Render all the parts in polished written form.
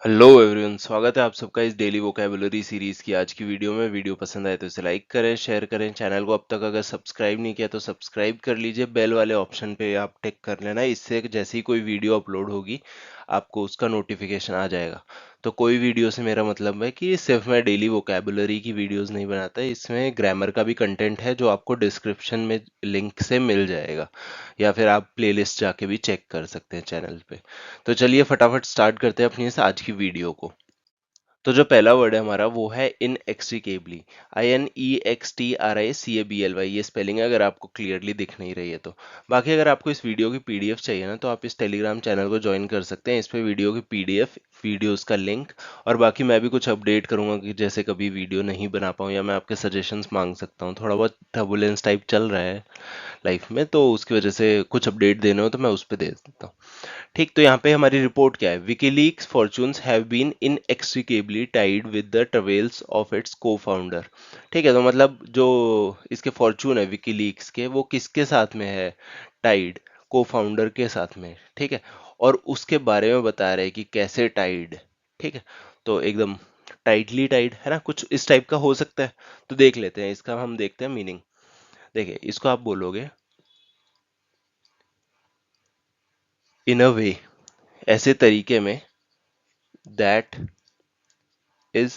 Hello everyone, स्वागत है आप सबका इस डेली वोकैबुलरी सीरीज की आज की वीडियो में। वीडियो पसंद आए तो इसे लाइक करें, शेयर करें। चैनल को अब तक अगर सब्सक्राइब नहीं किया तो सब्सक्राइब कर लीजिए। बेल वाले ऑप्शन पे आप टिक कर लेना, इससे जैसे ही कोई वीडियो अपलोड होगी आपको उसका नोटिफिकेशन आ जाएगा। तो कोई वीडियो से मेरा मतलब है कि सिर्फ मैं डेली वोकैबुलरी की वीडियोस नहीं बनाता, इसमें ग्रामर का भी कंटेंट है जो आपको डिस्क्रिप्शन में लिंक से मिल जाएगा, या फिर आप प्लेलिस्ट जाके भी चेक कर सकते हैं चैनल पे। तो चलिए फटाफट स्टार्ट करते हैं अपनी इस आज की वीडियो को। तो जो पहला वर्ड है हमारा वो है इनएक्सट्रिकेबली। INEXTRICABLY, ये स्पेलिंग है अगर आपको क्लियरली दिख नहीं रही है तो। बाकी अगर आपको इस वीडियो की पीडीएफ चाहिए ना तो आप इस टेलीग्राम चैनल को ज्वाइन कर सकते हैं। इस पे वीडियो की पीडीएफ, वीडियोस का लिंक, और बाकी मैं भी कुछ अपडेट करूंगा कि जैसे कभी वीडियो नहीं बना पाऊँ या मैं आपके सजेशंस मांग सकता हूँ। थोड़ा बहुत टर्बुलेंस टाइप चल रहा है लाइफ में, तो उसकी वजह से कुछ अपडेट देने हो तो मैं उस पर दे देता हूँ। ठीक, तो यहाँ पे हमारी रिपोर्ट क्या है? WikiLeaks fortunes have been inextricably tied with the travels of its co-founder. ठीक है, तो मतलब जो इसके फॉर्च्यून है विकीलीक्स के, वो किसके साथ में है? टाइड, को-फाउंडर के साथ में। ठीक है, और उसके बारे में बता रहे हैं कि कैसे टाइड। ठीक है, तो एकदम टाइटली टाइड है ना, कुछ इस टाइप का हो सकता है। तो देख लेते हैं इसका, हम देखते हैं मीनिंग। देखिए, इसको आप बोलोगे इन अ वे, ऐसे तरीके में, दैट इज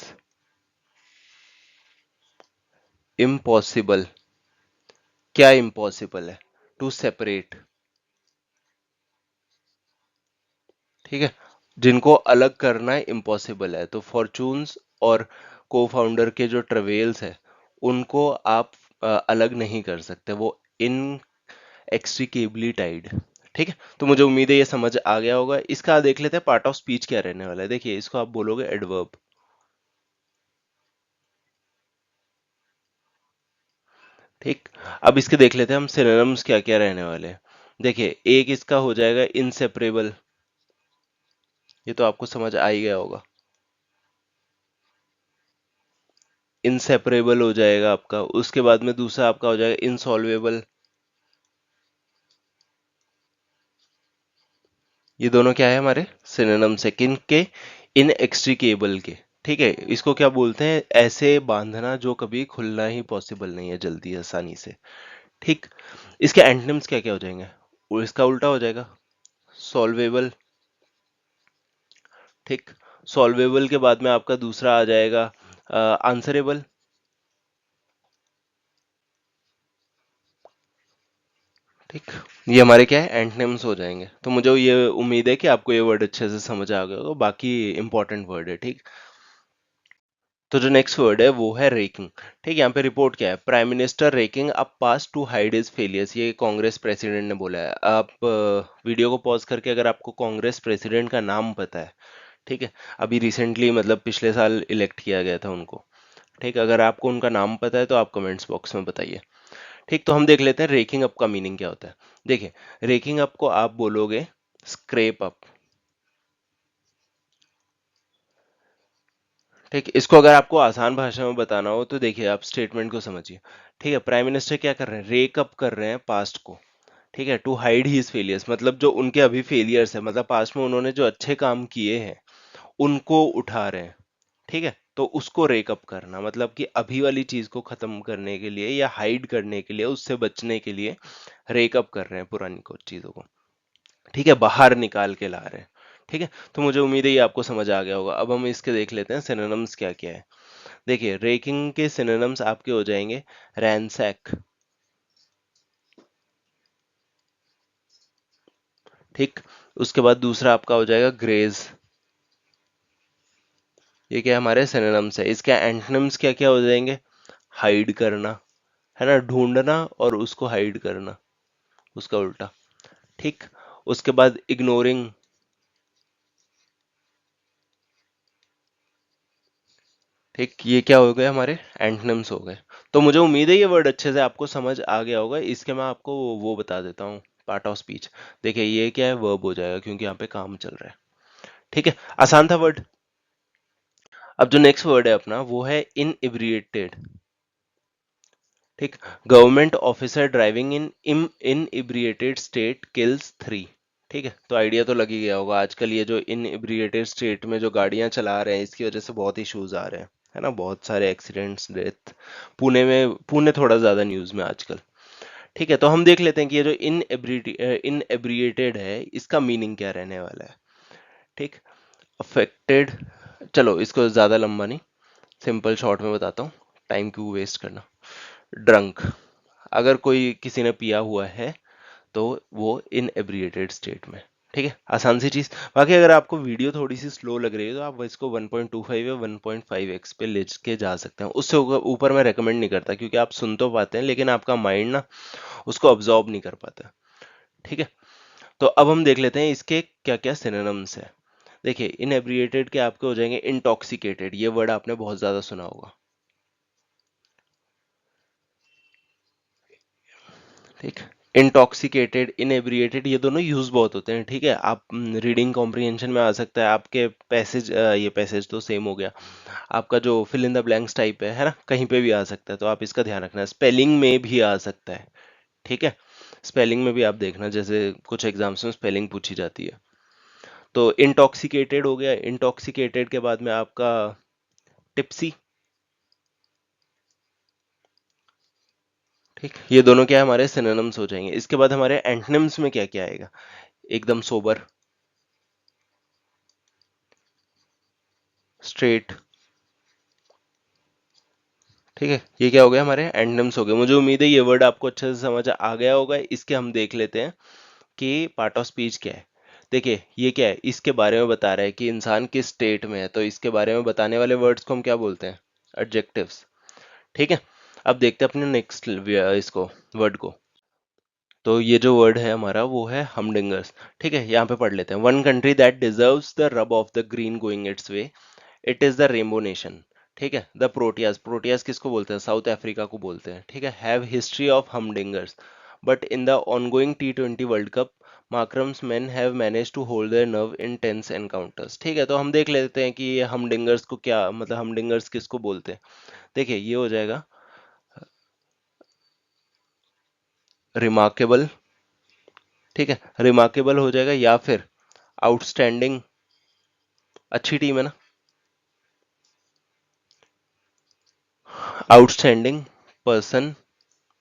इम्पॉसिबल। क्या इम्पॉसिबल है? To separate. ठीक है, जिनको अलग करना है इम्पॉसिबल है। तो फॉर्चून्स और को फाउंडर के जो ट्रेवल्स है उनको आप अलग नहीं कर सकते, वो इन एक्सट्रिकेबली टाइड। ठीक है, तो मुझे उम्मीद है ये समझ आ गया होगा। इसका देख लेते हैं पार्ट ऑफ स्पीच क्या रहने वाला है। देखिए, इसको आप बोलोगे एडवर्ब। ठीक, अब इसके देख लेते हैं हम सिनोनिम्स क्या क्या रहने वाले हैं। देखिए, एक इसका हो जाएगा इनसेपरेबल, ये तो आपको समझ आ ही गया होगा। इनसेपरेबल हो जाएगा आपका। उसके बाद में दूसरा आपका हो जाएगा इनसॉल्वेबल। ये दोनों क्या है हमारे? सिनोनिम्स है किन के? इनएक्सट्रिकेबल के। ठीक है, इसको क्या बोलते हैं? ऐसे बांधना जो कभी खुलना ही पॉसिबल नहीं है जल्दी आसानी से। ठीक, इसके एंटोनिम्स क्या क्या हो जाएंगे? और इसका उल्टा हो जाएगा सॉल्वेबल। ठीक, सॉल्वेबल के बाद में आपका दूसरा आ जाएगा आंसरेबल। ठीक, ये हमारे क्या है? एंटोनिम्स हो जाएंगे। तो मुझे ये उम्मीद है कि आपको ये वर्ड अच्छे से समझ आ गया होगा। बाकी इंपॉर्टेंट वर्ड है। ठीक, तो जो नेक्स्ट वर्ड है वो है रेकिंग। ठीक, यहाँ पे रिपोर्ट क्या है? Prime minister raking up past to hide his failures, ये कांग्रेस प्रेसिडेंट ने बोला है। आप वीडियो को पॉज करके अगर आपको कांग्रेस प्रेसिडेंट का नाम पता है, ठीक है, अभी रिसेंटली मतलब पिछले साल इलेक्ट किया गया था उनको। ठीक, अगर आपको उनका नाम पता है तो आप कमेंट्स बॉक्स में बताइए। ठीक, तो हम देख लेते हैं रेकिंग अप का मीनिंग क्या होता है। देखिए, रेकिंग अप को आप बोलोगे स्क्रेप अप। ठीक, इसको अगर आपको आसान भाषा में बताना हो तो देखिए, आप स्टेटमेंट को समझिए। ठीक है, प्राइम मिनिस्टर क्या कर रहे हैं? रेक अप कर रहे हैं पास्ट को। ठीक है, टू हाइड हीज फेलियर्स, मतलब जो उनके अभी फेलियर्स है, मतलब पास्ट में उन्होंने जो अच्छे काम किए हैं उनको उठा रहे हैं। ठीक है, तो उसको रेकअप करना मतलब कि अभी वाली चीज को खत्म करने के लिए या हाइड करने के लिए, उससे बचने के लिए रेकअप कर रहे हैं पुरानी कुछ चीजों को। ठीक है, बाहर निकाल के ला रहे हैं। ठीक है, तो मुझे उम्मीद है ये आपको समझ आ गया होगा। अब हम इसके देख लेते हैं सिनोनिम्स क्या क्या है। देखिए, रेकिंग के सिनोनिम्स आपके हो जाएंगे रैंसैक। ठीक, उसके बाद दूसरा आपका हो जाएगा ग्रेज। ये क्या हमारे सिनोनिम्स है। इसके एंटोनिम्स क्या क्या हो जाएंगे? हाइड करना, है ना, ढूंढना और उसको हाइड करना, उसका उल्टा। ठीक, उसके बाद इग्नोरिंग। ठीक, ये क्या हो गए? हमारे एंटोनिम्स हो गए। तो मुझे उम्मीद है ये वर्ड अच्छे से आपको समझ आ गया होगा। इसके मैं आपको वो बता देता हूँ, पार्ट ऑफ स्पीच। देखिए, ये क्या है? वर्ब हो जाएगा क्योंकि यहाँ पे काम चल रहा है। ठीक है, आसान था वर्ड। अब जो नेक्स्ट वर्ड है अपना वो है इनइब्रिएटेड। ठीक, government officer driving in inebriated state kills 3। ठीक है, तो आइडिया तो लग ही गया होगा। आजकल ये जो इनइब्रिएटेड स्टेट में जो गाड़ियां चला रहे हैं, इसकी वजह से बहुत इश्यूज आ रहे हैं, है ना, बहुत सारे एक्सीडेंट्स, डेथ। पुणे थोड़ा ज्यादा न्यूज में आजकल। ठीक है, तो हम देख लेते हैं कि ये जो इनएब्रिएटेड है, इसका मीनिंग क्या रहने वाला है। ठीक। अफेक्टेड, चलो इसको ज्यादा लंबा नहीं, सिंपल शॉर्ट में बताता हूँ, टाइम क्यों वेस्ट करना। ड्रंक, अगर कोई किसी ने पिया हुआ है तो वो इनएब्रिएटेड स्टेट में। ठीक है, आसान सी चीज। बाकी अगर आपको वीडियो थोड़ी सी स्लो लग रही है तो आप इसको 1.25 या 1.5x पे ले के जा सकते हैं। उससे ऊपर मैं रेकमेंड नहीं करता, क्योंकि आप सुन तो पाते हैं लेकिन आपका माइंड ना उसको ऑब्जॉर्ब नहीं कर पाता। ठीक है, तो अब हम देख लेते हैं इसके क्या क्या सिनोनिम्स है। देखिए, इनएब्रिएटेड के आपके हो जाएंगे इंटॉक्सिकेटेड, ये वर्ड आपने बहुत ज्यादा सुना होगा। ठीक। इंटॉक्सिकेटेड, इनएब्रिएटेड, ये दोनों यूज बहुत होते हैं। ठीक है, आप रीडिंग कॉम्प्रिहेंशन में आ सकता है, आपके पैसेज, ये पैसेज तो सेम हो गया, आपका जो fill in the blanks type है ना, कहीं पे भी आ सकता है, तो आप इसका ध्यान रखना। स्पेलिंग में भी आ सकता है। ठीक है, स्पेलिंग में भी आप देखना, जैसे कुछ एग्जाम्स में स्पेलिंग पूछी जाती है। तो इंटॉक्सिकेटेड हो गया। इंटॉक्सिकेटेड के बाद में आपका टिप्सी। ठीक, ये दोनों क्या है, हमारे सिनोनिम्स हो जाएंगे। इसके बाद हमारे एंटोनिम्स में क्या क्या आएगा। एकदम सोबर, स्ट्रेट। ठीक है, ये क्या हो गया, हमारे एंटोनिम्स हो गए। मुझे उम्मीद है ये वर्ड आपको अच्छे से समझ आ गया होगा। इसके हम देख लेते हैं कि पार्ट ऑफ स्पीच क्या है। देखिए, ये क्या है, इसके बारे में बता रहा है कि इंसान किस स्टेट में है, तो इसके बारे में बताने वाले वर्ड्स को हम क्या बोलते हैं, एडजेक्टिव्स। ठीक है, अब देखते हैं अपने नेक्स्ट इसको, वर्ड को। तो ये जो वर्ड है हमारा वो है हमडिंगर्स। ठीक है, यहाँ पे पढ़ लेते हैं। One country that deserves the rub off the green going it's way, it is the rainbow nation. ठीक है, द प्रोटियाज, प्रोटियाज किसको बोलते हैं, साउथ अफ्रीका को बोलते हैं। ठीक है, have history of humdingers, but in the ongoing T20 world cup Markram's men have manage to hold their nerve in tense encounters. ठीक है, तो हम देख लेते हैं कि ये हमडिंगर्स को क्या मतलब, हमडिंगर्स किसको बोलते हैं। देखिए, ये हो जाएगा रिमार्केबल। ठीक है, रिमार्केबल हो जाएगा, या फिर आउटस्टैंडिंग, अच्छी टीम है ना, आउटस्टैंडिंग पर्सन,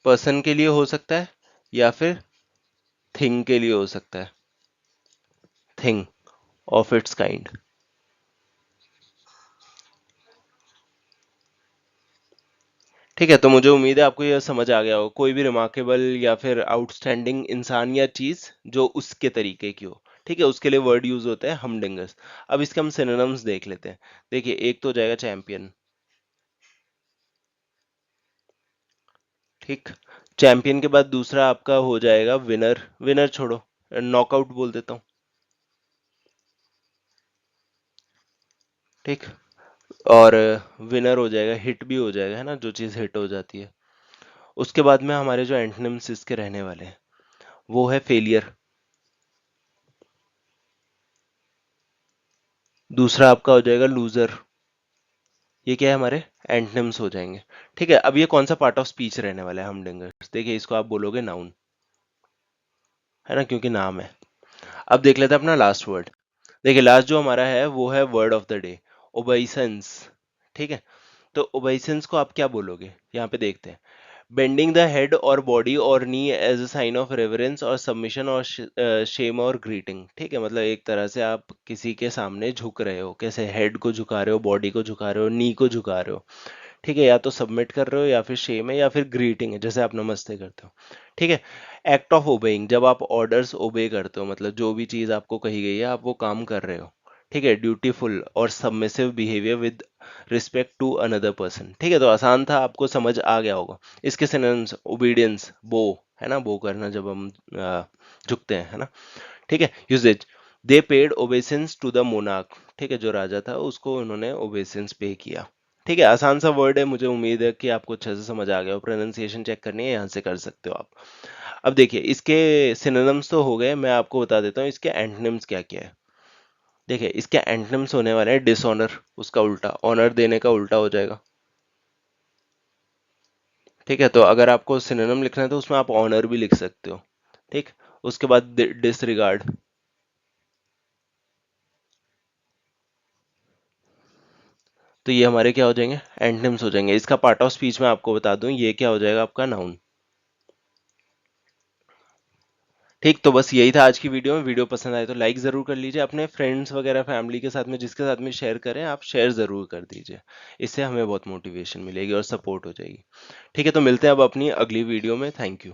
पर्सन के लिए हो सकता है, या फिर थिंग के लिए हो सकता है, थिंग ऑफ इट्स काइंड। ठीक है, तो मुझे उम्मीद है आपको यह समझ आ गया हो। कोई भी रिमार्केबल या फिर आउटस्टैंडिंग इंसान या चीज जो उसके तरीके की हो। ठीक है, उसके लिए वर्ड यूज होता है हमडिंगर्स। अब इसके हम सिनोनिम्स देख लेते हैं। देखिए, एक तो हो जाएगा चैंपियन। ठीक, चैंपियन के बाद दूसरा आपका हो जाएगा विनर। विनर छोड़ो, नॉकआउट बोल देता हूँ। ठीक, और विनर हो जाएगा, हिट भी हो जाएगा, है ना, जो चीज हिट हो जाती है। उसके बाद में हमारे जो एंटोनिम्स इसके रहने वाले हैं वो है फेलियर। दूसरा आपका हो जाएगा लूजर। ये क्या है, हमारे एंटोनिम्स हो जाएंगे। ठीक है, अब ये कौन सा पार्ट ऑफ स्पीच रहने वाला है हमडिंगर्स। देखिए, इसको आप बोलोगे नाउन, है ना, क्योंकि नाम है। अब देख लेते हैं अपना लास्ट वर्ड। देखिए, लास्ट जो हमारा है वो है वर्ड ऑफ द डे, ओबेइसेंस। ठीक है, तो ओबेइसेंस को आप क्या बोलोगे, यहाँ पे देखते हैं। बेंडिंग द हेड और बॉडी और knee as a sign of reverence और सबमिशन और शेम और ग्रीटिंग। ठीक है, मतलब एक तरह से आप किसी के सामने झुक रहे हो, कैसे हेड को झुका रहे हो, बॉडी को झुका रहे हो, नी को झुका रहे हो। ठीक है, या तो सबमिट कर रहे हो, या फिर शेम है, या फिर ग्रीटिंग है, जैसे आप नमस्ते करते हो। ठीक है, एक्ट ऑफ ओबेइंग, जब आप ऑर्डर्स ओबे करते हो, मतलब जो भी चीज आपको कही गई है आप वो काम कर रहे हो। ठीक है, ड्यूटीफुल और submissive behaviour with respect to another person. ठीक है, तो आसान था, आपको समझ आ गया होगा। इसके सिनोनिम्स, ओबीडियंस, बो, है ना, बो करना जब हम झुकते हैं, है ना। ठीक है, usages, they paid obeisance to the monarch. ठीक है, जो राजा था उसको उन्होंने ओबेसेंस पे किया। ठीक है, आसान सा वर्ड है, मुझे उम्मीद है कि आपको अच्छे से समझ आ गया हो। प्रोनाउंसिएशन चेक करनी है, यहाँ से कर सकते हो आप। अब देखिए, इसके सिनोनिम्स तो हो गए, मैं आपको बता देता हूँ इसके एंटोनिम्स क्या क्या है। देखिए, इसके एंटोनिम्स होने वाले हैं डिसऑनर, उसका उल्टा, ऑनर देने का उल्टा हो जाएगा। ठीक है, तो अगर आपको सिनोनिम लिखना है तो उसमें आप ऑनर भी लिख सकते हो। ठीक, उसके बाद डिसरिगार्ड, तो ये हमारे क्या हो जाएंगे, एंटनिम्स हो जाएंगे। इसका पार्ट ऑफ स्पीच में आपको बता दूं, ये क्या हो जाएगा आपका नाउन। ठीक, तो बस यही था आज की वीडियो में। वीडियो पसंद आए तो लाइक ज़रूर कर लीजिए, अपने फ्रेंड्स वगैरह फैमिली के साथ में जिसके साथ में शेयर करें आप शेयर ज़रूर कर दीजिए। इससे हमें बहुत मोटिवेशन मिलेगी और सपोर्ट हो जाएगी। ठीक है, तो मिलते हैं अब अपनी अगली वीडियो में। Thank you.